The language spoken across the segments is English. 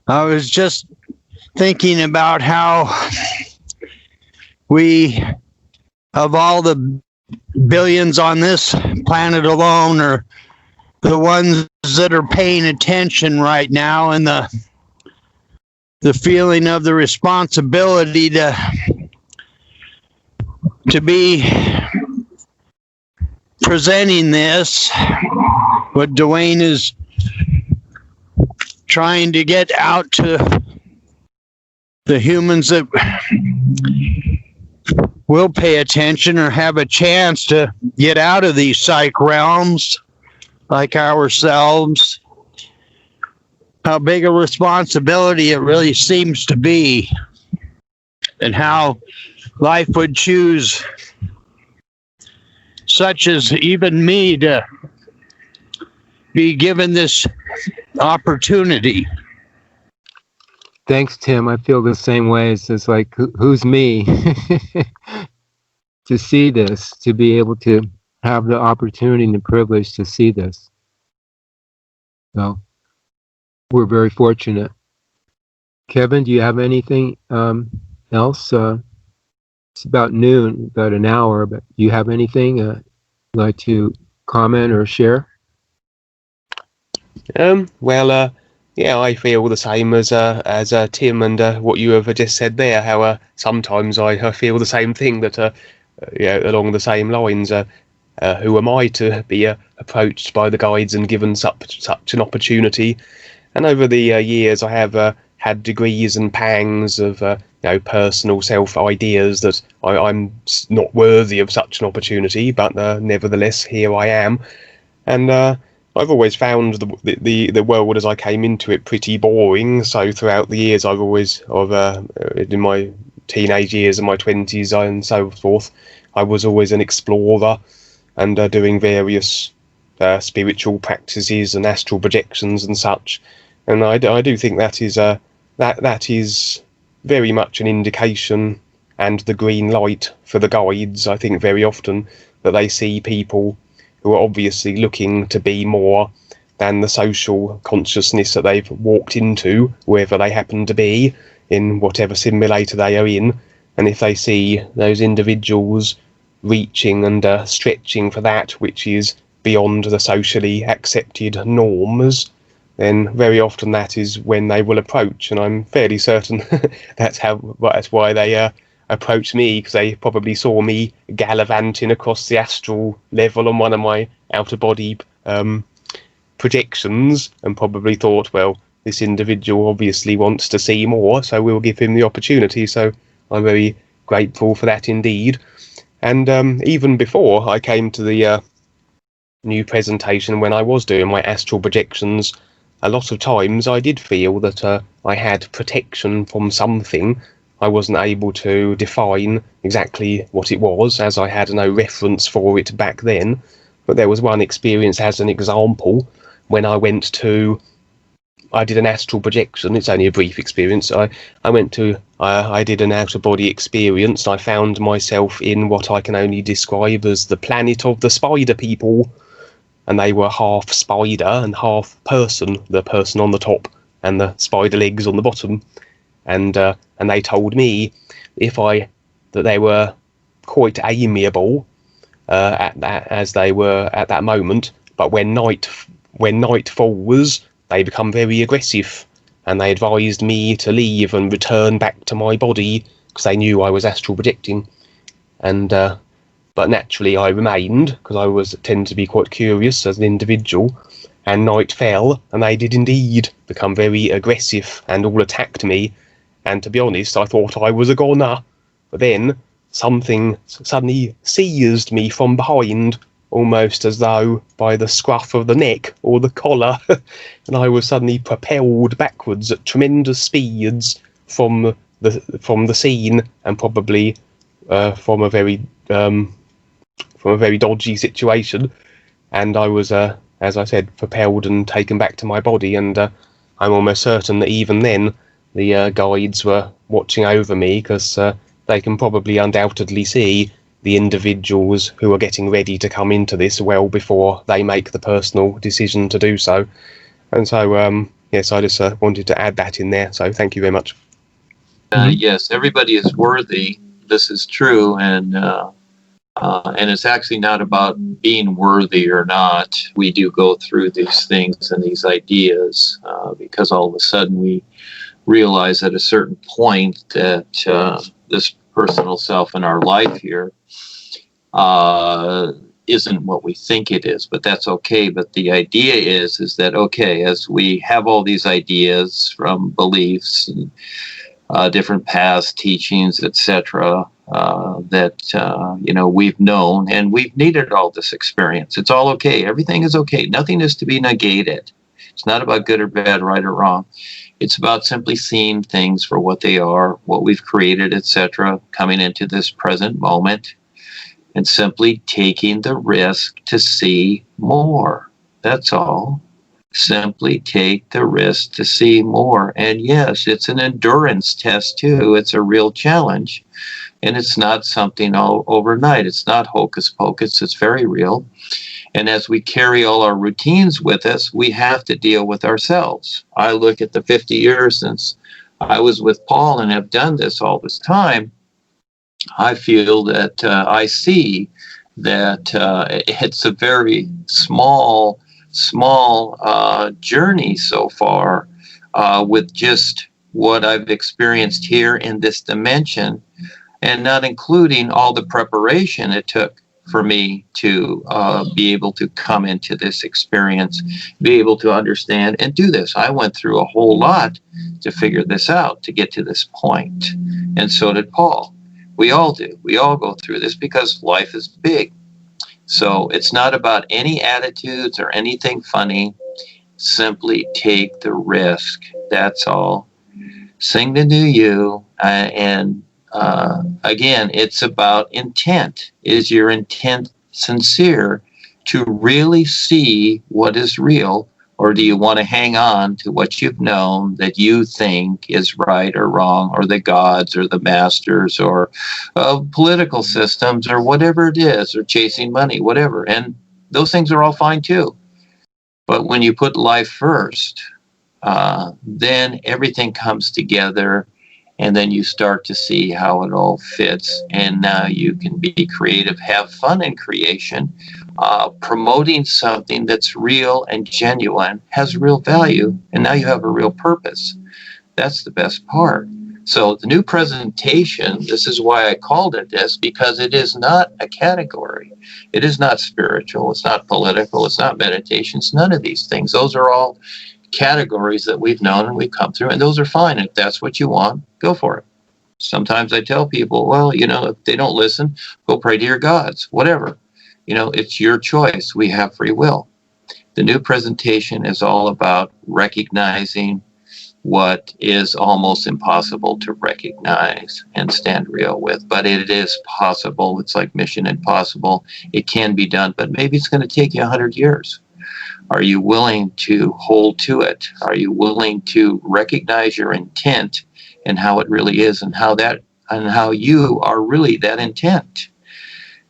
I was just thinking about how we, of all the billions on this planet alone, are the ones that are paying attention right now, and the feeling of the responsibility to be presenting this, what Duane is trying to get out to the humans that will pay attention or have a chance to get out of these psych realms like ourselves. How big a responsibility it really seems to be, and how life would choose such as even me to be given this opportunity. Thanks, Tim. I feel the same way. It's just like, who's me to see this, to be able to have the opportunity and the privilege to see this. So we're very fortunate. Kevin, do you have anything else? It's about noon, about an hour, but do you have anything you'd like to comment or share? Yeah, I feel the same as Tim and what you have just said there. How sometimes I feel the same thing, that along the same lines. Who am I to be approached by the guides and given such an opportunity? And over the years, I have had degrees and pangs of personal self ideas that I'm not worthy of such an opportunity, but nevertheless here I am. And I've always found the world as I came into it pretty boring. So throughout the years, in my teenage years and my 20s and so forth, I was always an explorer and doing various spiritual practices and astral projections and such. And I do think that is very much an indication and the green light for the guides. I think very often that they see people who are obviously looking to be more than the social consciousness that they've walked into, wherever they happen to be, in whatever simulator they are in. And if they see those individuals reaching and stretching for that which is beyond the socially accepted norms, then very often that is when they will approach. And I'm fairly certain that's why they approached me, because they probably saw me gallivanting across the astral level on one of my outer body projections, and probably thought, well, this individual obviously wants to see more, so we'll give him the opportunity. So I'm very grateful for that indeed. And even before I came to the new presentation, when I was doing my astral projections, a lot of times I did feel that I had protection from something. I wasn't able to define exactly what it was, as I had no reference for it back then. But there was one experience as an example, when I did an astral projection. It's only a brief experience. I did an out-of-body experience. I found myself in what I can only describe as the planet of the spider people. And they were half spider and half person, the person on the top and the spider legs on the bottom. And they told me that they were quite amiable as they were at that moment, but when night falls, they become very aggressive, and they advised me to leave and return back to my body because they knew I was astral projecting. And but naturally I remained, because I tend to be quite curious as an individual. And night fell, and they did indeed become very aggressive and all attacked me. And to be honest, I thought I was a goner. But then something suddenly seized me from behind, almost as though by the scruff of the neck or the collar, and I was suddenly propelled backwards at tremendous speeds from the scene, and probably from a very dodgy situation. And I was, as I said, propelled and taken back to my body. And I'm almost certain that even then the guides were watching over me, because they can probably undoubtedly see the individuals who are getting ready to come into this well before they make the personal decision to do so. And so, yes, I just wanted to add that in there. So thank you very much. Yes, everybody is worthy. This is true, and it's actually not about being worthy or not. We do go through these things and these ideas because all of a sudden we realize at a certain point that this personal self in our life here isn't what we think it is, but that's okay. But the idea is that, okay, as we have all these ideas from beliefs and different paths, teachings, etc., that we've known, and we've needed all this experience. It's all okay. Everything is okay. Nothing is to be negated. It's not about good or bad, right or wrong. It's about simply seeing things for what they are, what we've created, etc., coming into this present moment, and simply taking the risk to see more. That's all. Simply take the risk to see more. And yes, it's an endurance test too. It's a real challenge. And it's not something all overnight. It's not hocus pocus. It's very real. And as we carry all our routines with us, we have to deal with ourselves. I look at the 50 years since I was with Paul and have done this all this time. I feel that I see that it's a very small journey so far with just what I've experienced here in this dimension, and not including all the preparation it took for me to be able to come into this experience, be able to understand and do this. I went through a whole lot to figure this out, to get to this point. And so did Paul. We all do. We all go through this because life is big. So it's not about any attitudes or anything funny. Simply take the risk. That's all. Sing the new you. Again, it's about intent. Is your intent sincere to really see what is real? Or do you want to hang on to what you've known that you think is right or wrong, or the gods or the masters or political systems or whatever it is, or chasing money, whatever. And those things are all fine too. But when you put life first, then everything comes together, and then you start to see how it all fits. And now you can be creative, have fun in creation. Promoting something that's real and genuine has real value, and now you have a real purpose. That's the best part. So the new presentation, this is why I called it this, because it is not a category. It is not spiritual. It's not political. It's not meditation. It's none of these things. Those are all categories that we've known and we've come through, and those are fine. If that's what you want, go for it. Sometimes I tell people, well, if they don't listen, go pray to your gods, whatever. It's your choice. We have free will. The new presentation is all about recognizing what is almost impossible to recognize and stand real with. But it is possible. It's like Mission Impossible. It can be done, but maybe it's going to take you 100 years. Are you willing to hold to it? Are you willing to recognize your intent and how it really is, and how you are really that intent?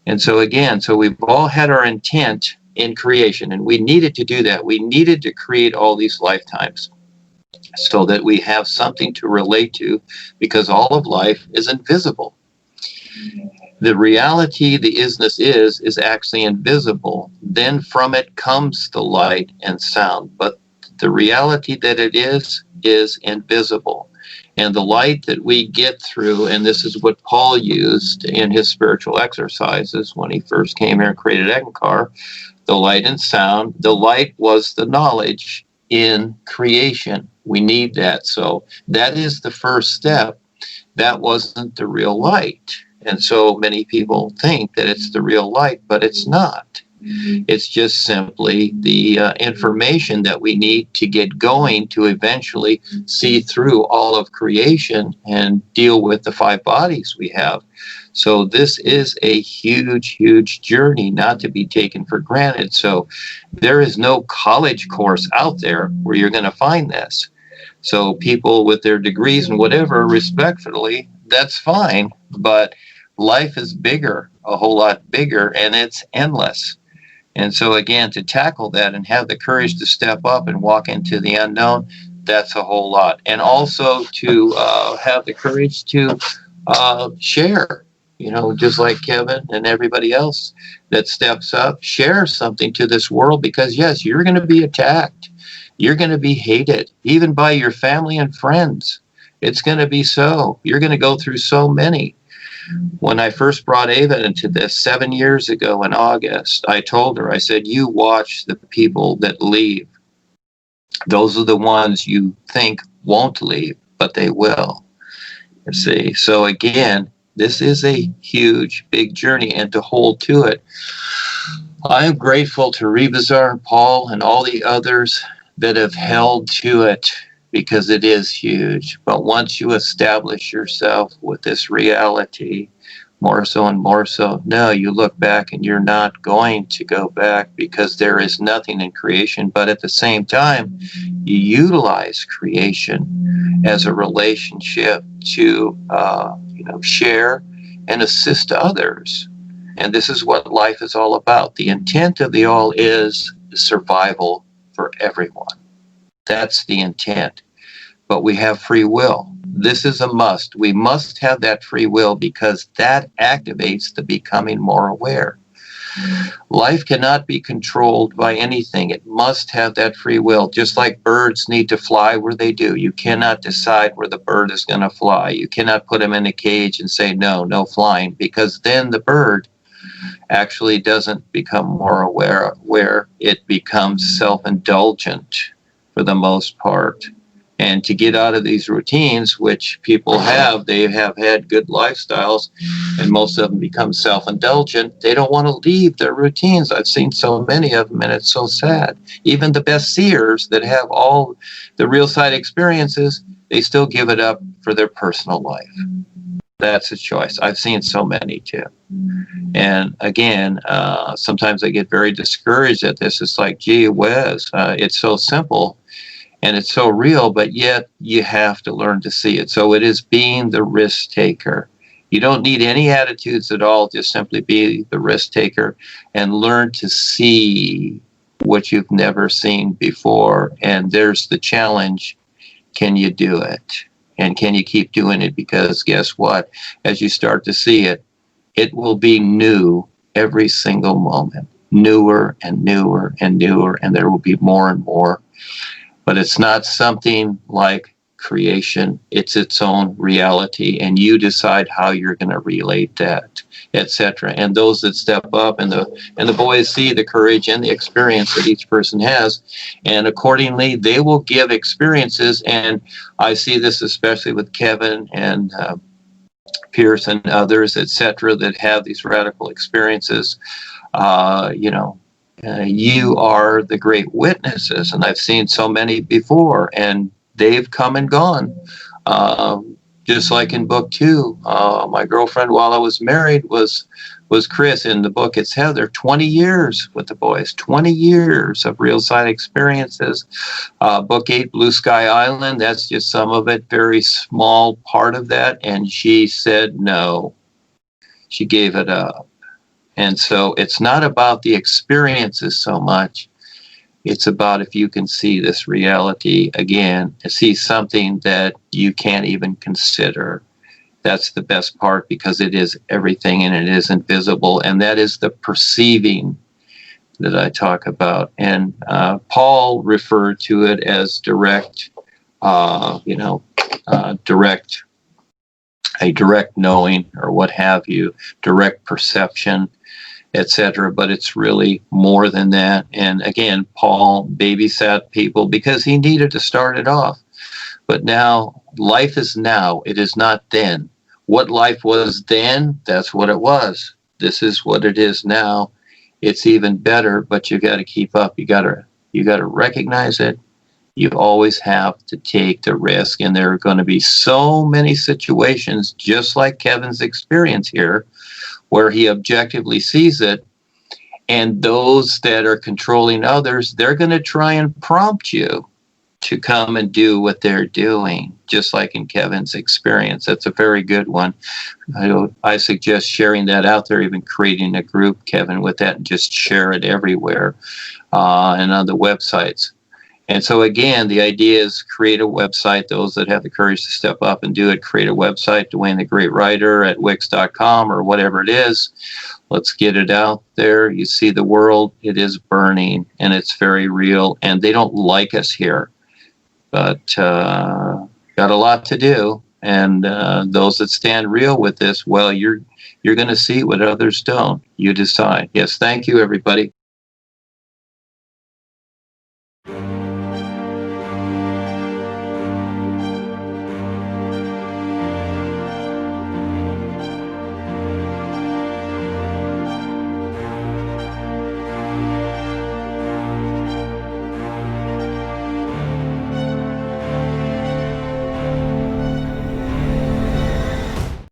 And so again, we've all had our intent in creation, and we needed to do that. We needed to create all these lifetimes so that we have something to relate to, because all of life is invisible. The reality, the isness is actually invisible. Then from it comes the light and sound. But the reality that it is invisible. And the light that we get through, and this is what Paul used in his spiritual exercises when he first came here and created Ekankar, the light and sound. The light was the knowledge in creation. We need that. So that is the first step. That wasn't the real light. And so many people think that it's the real light, but it's not. It's just simply the information that we need to get going to eventually see through all of creation and deal with the 5 bodies we have. So this is a huge, huge journey, not to be taken for granted. So there is no college course out there where you're going to find this. So people with their degrees and whatever, respectfully, that's fine. But life is bigger, a whole lot bigger, and it's endless. And so again, to tackle that and have the courage to step up and walk into the unknown, That's a whole lot. And also to have the courage to share, just like Kevin and everybody else that steps up, share something to this world, because yes, you're going to be attacked. You're going to be hated, even by your family and friends. It's going to be so. You're going to go through so many. When I first brought Ava into this 7 years ago in August, I told her, I said, you watch the people that leave. Those are the ones you think won't leave, but they will. You see, so again, this is a huge, big journey, and to hold to it. I am grateful to Rebazar and Paul and all the others that have held to it, because it is huge. But once you establish yourself with this reality, more so and more so, no, you look back and you're not going to go back, because there is nothing in creation. But at the same time, you utilize creation as a relationship to share and assist others. And this is what life is all about. The intent of the all is survival for everyone. That's the intent. But we have free will. This is a must. We must have that free will, because that activates the becoming more aware. Life cannot be controlled by anything. It must have that free will. Just like birds need to fly where they do. You cannot decide where the bird is going to fly. You cannot put him in a cage and say, no flying, because then the bird actually doesn't become more aware, where it becomes self-indulgent for the most part. And to get out of these routines, which people have, they have had good lifestyles, and most of them become self-indulgent. They don't want to leave their routines. I've seen so many of them, and it's so sad. Even the best seers that have all the real side experiences, they still give it up for their personal life. That's a choice. I've seen so many too. And again, sometimes I get very discouraged at this. It's like, gee whiz, it's so simple. And it's so real, but yet you have to learn to see it. So it is being the risk taker. You don't need any attitudes at all. Just simply be the risk taker and learn to see what you've never seen before. And there's the challenge. Can you do it? And can you keep doing it? Because guess what? As you start to see it, it will be new every single moment. Newer and newer and newer. And there will be more and more. But it's not something like creation. It's its own reality, and you decide how you're going to relate that, etc. And those that step up, and the boys see the courage and the experience that each person has, and accordingly they will give experiences. And I see this especially with Kevin and Pierce and others, etc., that have these radical experiences. You are the great witnesses, and I've seen so many before, and they've come and gone. Just like in book 2, my girlfriend while I was married was Chris. In the book, it's Heather. 20 years with the boys, 20 years of real side experiences. Book 8, Blue Sky Island, that's just some of it, very small part of that, and she said no. She gave it up. And so it's not about the experiences so much. It's about if you can see this reality again, see something that you can't even consider. That's the best part, because it is everything and it isn't visible. And that is the perceiving that I talk about. And Paul referred to it as direct knowing, or what have you, direct perception, etc. But it's really more than that. And again, Paul babysat people because he needed to start it off. But now, life is now. It is not then. What life was then, that's what it was. This is what it is now. It's even better, but you got to keep up. You got to recognize it. You always have to take the risk. And there are going to be so many situations, just like Kevin's experience here, where he objectively sees it, and those that are controlling others, they're going to try and prompt you to come and do what they're doing, just like in Kevin's experience. That's a very good one. I suggest sharing that out there, even creating a group, Kevin, with that, and just share it everywhere and on the websites. And so again, the idea is create a website. Those that have the courage to step up and do it, create a website, Duane the Great Writer at Wix.com or whatever it is. Let's get it out there. You see the world, it is burning and it's very real, and they don't like us here. But got a lot to do. And those that stand real with this, well, you're going to see what others don't. You decide. Yes, thank you, everybody.